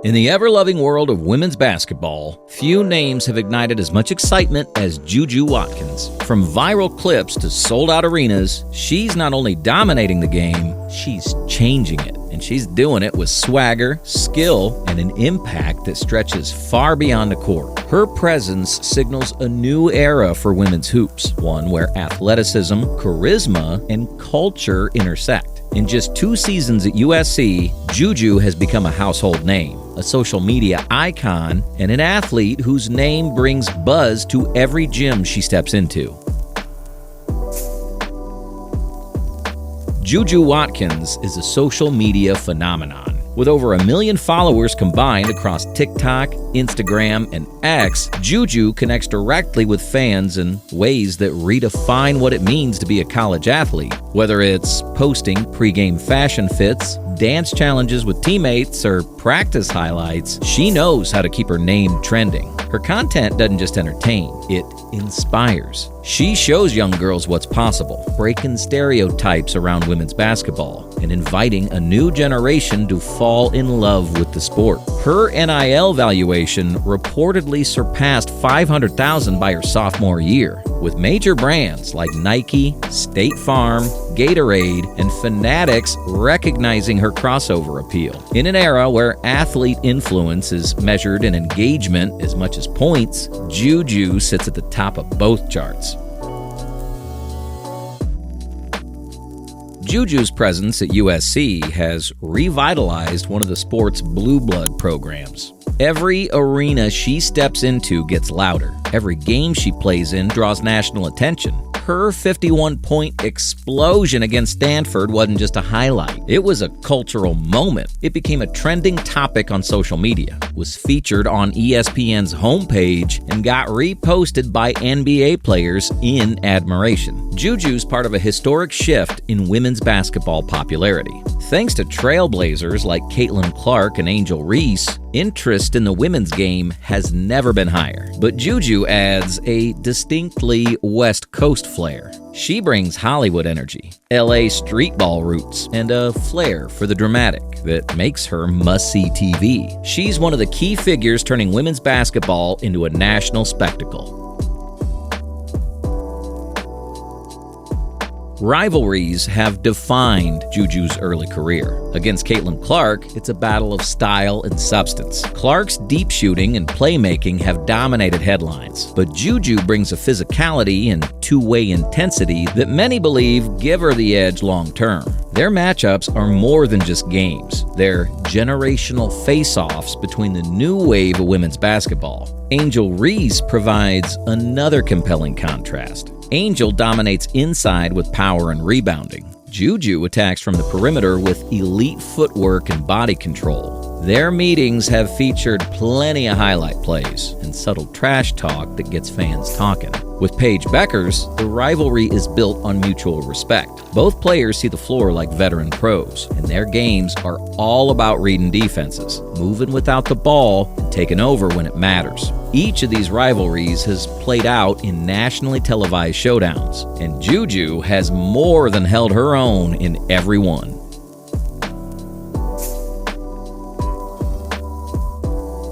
In the ever-loving world of women's basketball, few names have ignited as much excitement as JuJu Watkins. From viral clips to sold-out arenas, she's not only dominating the game, she's changing it. And she's doing it with swagger, skill, and an impact that stretches far beyond the court. Her presence signals a new era for women's hoops, one where athleticism, charisma, and culture intersect. In just 2 seasons at USC, JuJu has become a household name, a social media icon, and an athlete whose name brings buzz to every gym she steps into. JuJu Watkins is a social media phenomenon. With over 1 million followers combined across TikTok, Instagram, and X, JuJu connects directly with fans in ways that redefine what it means to be a college athlete. Whether it's posting pregame fashion fits, dance challenges with teammates, or practice highlights, she knows how to keep her name trending. Her content doesn't just entertain, it inspires. She shows young girls what's possible, breaking stereotypes around women's basketball and inviting a new generation to fall in love with the sport. Her NIL valuation reportedly surpassed $500,000 by her sophomore year, with major brands like Nike, State Farm, Gatorade, and Fanatics recognizing her crossover appeal. In an era where athlete influence is measured in engagement as much as points, JuJu sits at the top of both charts. JuJu's presence at USC has revitalized one of the sport's blue blood programs. Every arena she steps into gets louder. Every game she plays in draws national attention. Her 51-point explosion against Stanford wasn't just a highlight. It was a cultural moment. It became a trending topic on social media, was featured on ESPN's homepage, and got reposted by NBA players in admiration. JuJu's part of a historic shift in women's basketball popularity. Thanks to trailblazers like Caitlin Clark and Angel Reese, interest in the women's game has never been higher. But JuJu adds a distinctly West Coast flair. She brings Hollywood energy, LA street ball roots, and a flair for the dramatic that makes her must-see TV. She's one of the key figures turning women's basketball into a national spectacle. Rivalries have defined JuJu's early career. Against Caitlin Clark, it's a battle of style and substance. Clark's deep shooting and playmaking have dominated headlines, but JuJu brings a physicality and two-way intensity that many believe give her the edge long-term. Their matchups are more than just games. They're generational face-offs between the new wave of women's basketball. Angel Reese provides another compelling contrast. Angel dominates inside with power and rebounding. JuJu attacks from the perimeter with elite footwork and body control. Their meetings have featured plenty of highlight plays and subtle trash talk that gets fans talking. With Paige Beckers, the rivalry is built on mutual respect. Both players see the floor like veteran pros, and their games are all about reading defenses, moving without the ball, and taking over when it matters. Each of these rivalries has played out in nationally televised showdowns, and JuJu has more than held her own in every one.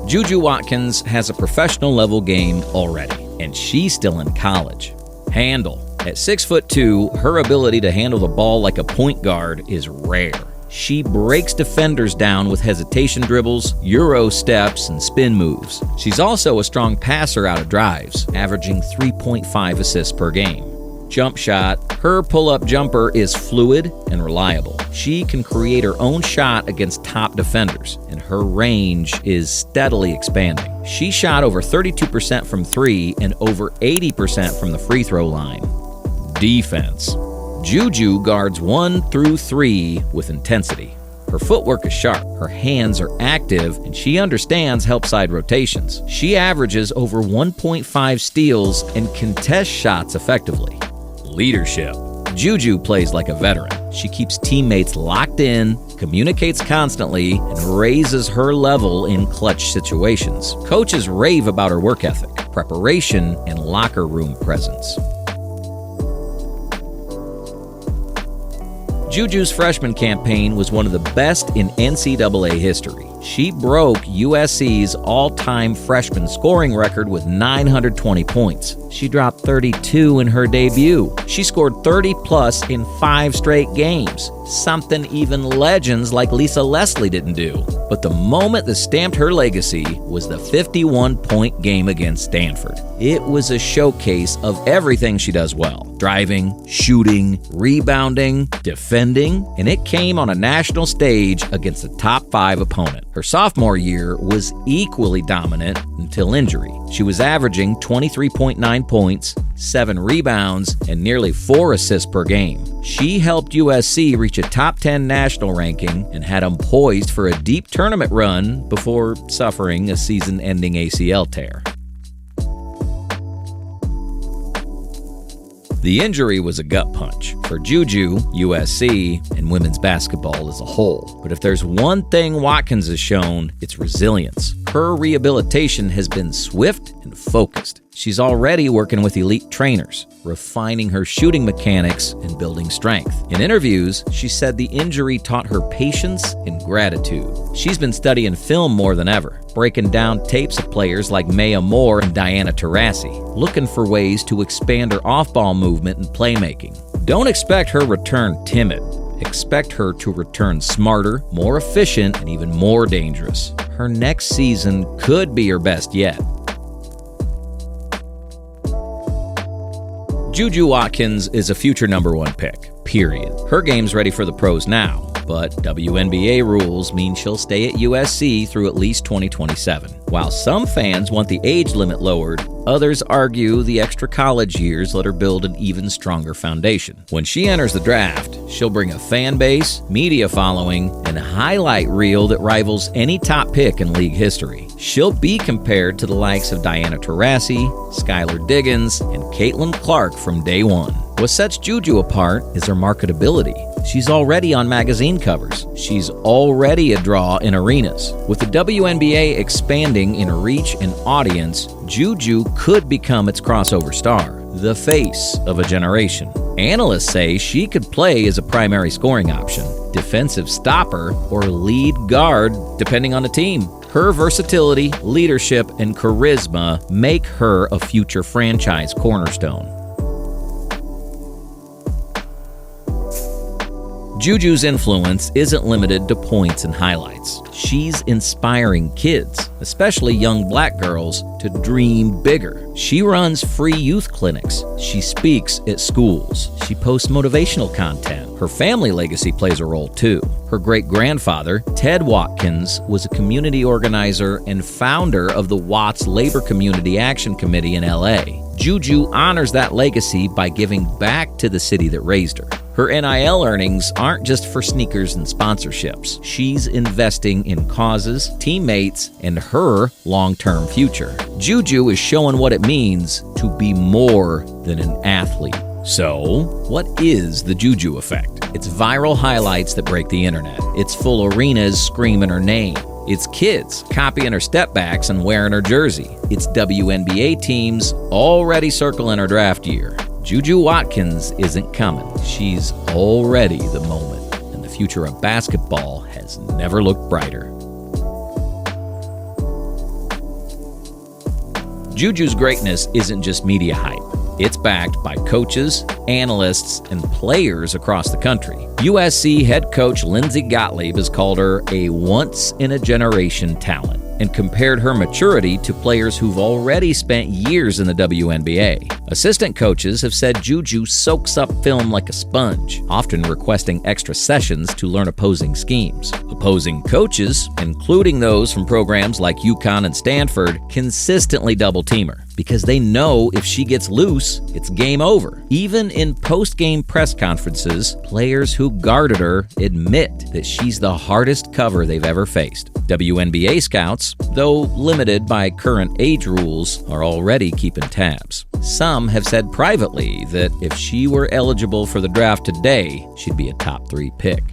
JuJu Watkins has a professional-level game already, and she's still in college. Handle. At 6'2", her ability to handle the ball like a point guard is rare. She breaks defenders down with hesitation dribbles, Euro steps, and spin moves. She's also a strong passer out of drives, averaging 3.5 assists per game. Jump shot. Her pull-up jumper is fluid and reliable. She can create her own shot against top defenders, and her range is steadily expanding. She shot over 32% from 3 and over 80% from the free throw line. Defense. JuJu guards 1 through 3 with intensity. Her footwork is sharp, her hands are active, and she understands help-side rotations. She averages over 1.5 steals and contests shots effectively. Leadership. JuJu plays like a veteran. She keeps teammates locked in, communicates constantly, and raises her level in clutch situations. Coaches rave about her work ethic, preparation, and locker room presence. JuJu's freshman campaign was one of the best in NCAA history. She broke USC's all-time freshman scoring record with 920 points. She dropped 32 in her debut. She scored 30-plus in 5 straight games, something even legends like Lisa Leslie didn't do. But the moment that stamped her legacy was the 51-point game against Stanford. It was a showcase of everything she does well: driving, shooting, rebounding, defending, and it came on a national stage against a top 5 opponent. Her sophomore year was equally dominant until injury. She was averaging 23.9 points, 7 rebounds, and nearly 4 assists per game. She helped USC reach a top 10 national ranking and had them poised for a deep tournament run before suffering a season-ending ACL tear. The injury was a gut punch for JuJu, USC, and women's basketball as a whole. But if there's one thing Watkins has shown, it's resilience. Her rehabilitation has been swift and focused. She's already working with elite trainers, refining her shooting mechanics and building strength. In interviews, she said the injury taught her patience and gratitude. She's been studying film more than ever, breaking down tapes of players like Maya Moore and Diana Taurasi, looking for ways to expand her off-ball movement and playmaking. Don't expect her return timid. Expect her to return smarter, more efficient, and even more dangerous. Her next season could be her best yet. JuJu Watkins is a future #1 pick, period. Her game's ready for the pros now, but WNBA rules mean she'll stay at USC through at least 2027. While some fans want the age limit lowered, others argue the extra college years let her build an even stronger foundation. When she enters the draft, she'll bring a fan base, media following, and a highlight reel that rivals any top pick in league history. She'll be compared to the likes of Diana Taurasi, Skylar Diggins, and Caitlin Clark from day one. What sets JuJu apart is her marketability. She's already on magazine covers. She's already a draw in arenas. With the WNBA expanding in reach and audience, JuJu could become its crossover star, the face of a generation. Analysts say she could play as a primary scoring option, defensive stopper, or lead guard, depending on the team. Her versatility, leadership, and charisma make her a future franchise cornerstone. JuJu's influence isn't limited to points and highlights. She's inspiring kids, especially young black girls, to dream bigger. She runs free youth clinics. She speaks at schools. She posts motivational content. Her family legacy plays a role too. Her great-grandfather, Ted Watkins, was a community organizer and founder of the Watts Labor Community Action Committee in LA. JuJu honors that legacy by giving back to the city that raised her. Her NIL earnings aren't just for sneakers and sponsorships. She's investing in causes, teammates, and her long-term future. JuJu is showing what it means to be more than an athlete. So, what is the JuJu effect? It's viral highlights that break the internet. It's full arenas screaming her name. It's kids copying her step backs and wearing her jersey. It's WNBA teams already circling her draft year. JuJu Watkins isn't coming. She's already the moment, and the future of basketball has never looked brighter. JuJu's greatness isn't just media hype. It's backed by coaches, analysts, and players across the country. USC head coach Lindsey Gottlieb has called her a once-in-a-generation talent and compared her maturity to players who've already spent years in the WNBA. Assistant coaches have said JuJu soaks up film like a sponge, often requesting extra sessions to learn opposing schemes. Opposing coaches, including those from programs like UConn and Stanford, consistently double-team her because they know if she gets loose, it's game over. Even in post-game press conferences, players who guarded her admit that she's the hardest cover they've ever faced. WNBA scouts, though limited by current age rules, are already keeping tabs. Some have said privately that if she were eligible for the draft today, she'd be a top 3 pick.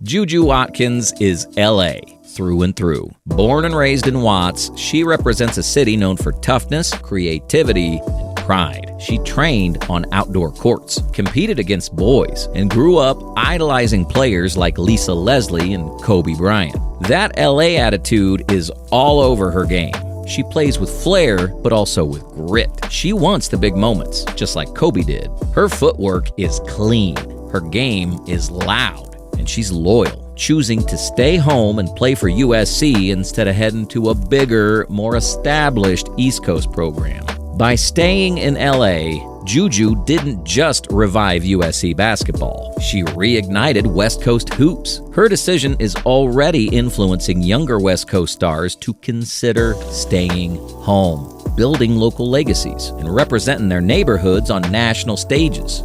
JuJu Watkins is LA through and through. Born and raised in Watts, she represents a city known for toughness, creativity, and pride. She trained on outdoor courts, competed against boys, and grew up idolizing players like Lisa Leslie and Kobe Bryant. That LA attitude is all over her game. She plays with flair, but also with grit. She wants the big moments, just like Kobe did. Her footwork is clean. Her game is loud, and she's loyal, choosing to stay home and play for USC instead of heading to a bigger, more established East Coast program. By staying in LA, JuJu didn't just revive USC basketball. She reignited West Coast hoops. Her decision is already influencing younger West Coast stars to consider staying home, building local legacies, and representing their neighborhoods on national stages.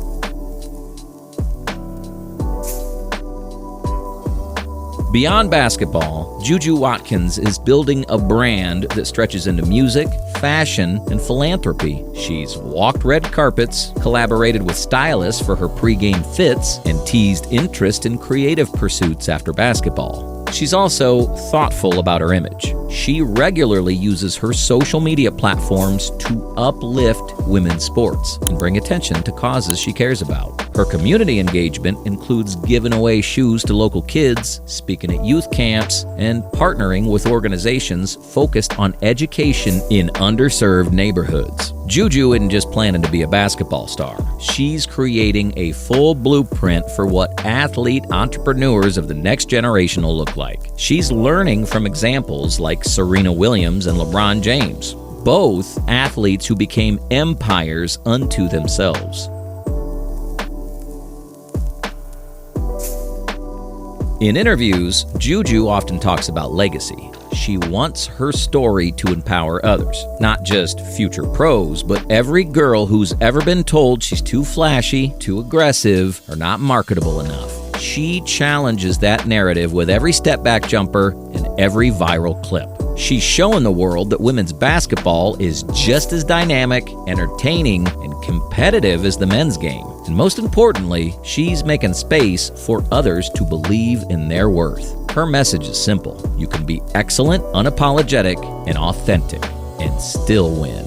Beyond basketball, JuJu Watkins is building a brand that stretches into music, fashion, and philanthropy. She's walked red carpets, collaborated with stylists for her pregame fits, and teased interest in creative pursuits after basketball. She's also thoughtful about her image. She regularly uses her social media platforms to uplift women's sports and bring attention to causes she cares about. Her community engagement includes giving away shoes to local kids, speaking at youth camps, and partnering with organizations focused on education in underserved neighborhoods. JuJu isn't just planning to be a basketball star. She's creating a full blueprint for what athlete entrepreneurs of the next generation will look like. She's learning from examples like Serena Williams and LeBron James, both athletes who became empires unto themselves. In interviews, JuJu often talks about legacy. She wants her story to empower others, not just future pros, but every girl who's ever been told she's too flashy, too aggressive, or not marketable enough. She challenges that narrative with every step-back jumper and every viral clip. She's showing the world that women's basketball is just as dynamic, entertaining, and competitive as the men's game. And most importantly, she's making space for others to believe in their worth. Her message is simple. You can be excellent, unapologetic, and authentic, and still win.